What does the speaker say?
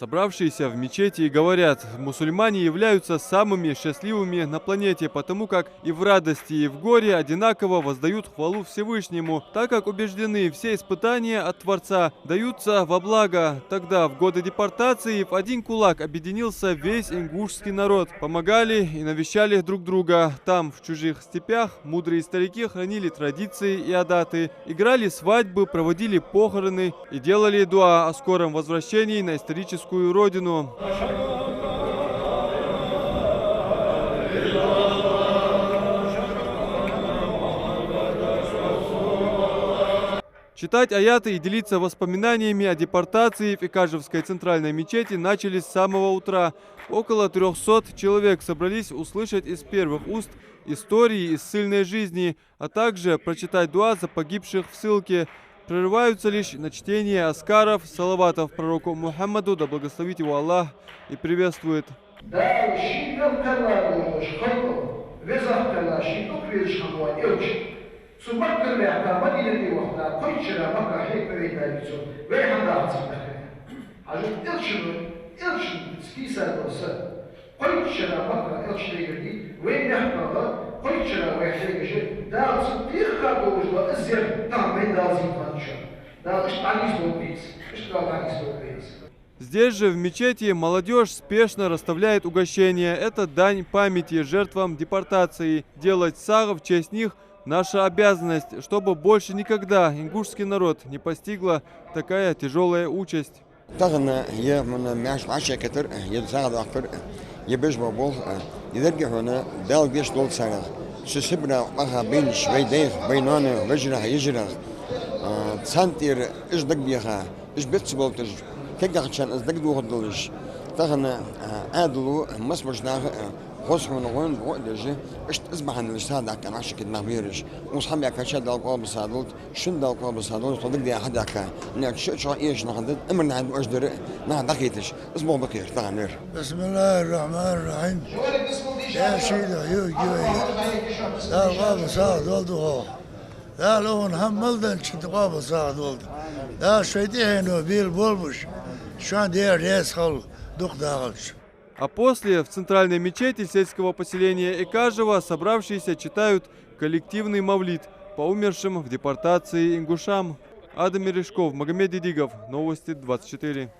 Собравшиеся в мечети говорят, мусульмане являются самыми счастливыми на планете, потому как и в радости, и в горе одинаково воздают хвалу Всевышнему, так как убеждены, все испытания от Творца даются во благо. Тогда, в годы депортации, в один кулак объединился весь ингушский народ. Помогали и навещали друг друга. Там, в чужих степях, мудрые старики хранили традиции и адаты, играли свадьбы, проводили похороны и делали дуа о скором возвращении на историческую родину. Читать аяты и делиться воспоминаниями о депортации в Икажевской центральной мечети начали с самого утра. Около 300 человек собрались услышать из первых уст истории из ссыльной жизни, а также прочитать дуа за погибших в ссылке. Прерываются лишь на чтение аскаров, салаватов пророку Мухаммаду, да благословит его Аллах и приветствует. Здесь же, в мечети, молодежь спешно расставляет угощения. Это дань памяти жертвам депортации. Делать сага в честь них – наша обязанность, чтобы больше никогда ингушский народ не постигла такая тяжелая участь. كعشان أصدقوا هذولش تغنى عادلو مسمجنا خصم نقول بقولش إشت أسمع عن الإستاذ كان عشان كده نغيرش وصحابي كشاد القاب صادول شن القاب صادول صدق دي أحد كا نك شو إيش نهضت أمرنا عند أجدر نهضكيتش اسمه بكير تغنير بسم الله الرحمن الرحيم يا سيدي لا القاب صادول ده لا لون هملدن شد القاب صادول لا شيدين وبيل بولمش А после в центральной мечети сельского поселения Икажева собравшиеся читают коллективный мавлид по умершим в депортации ингушам. Адам Мережков, Магомед Дидигов, Новости 24.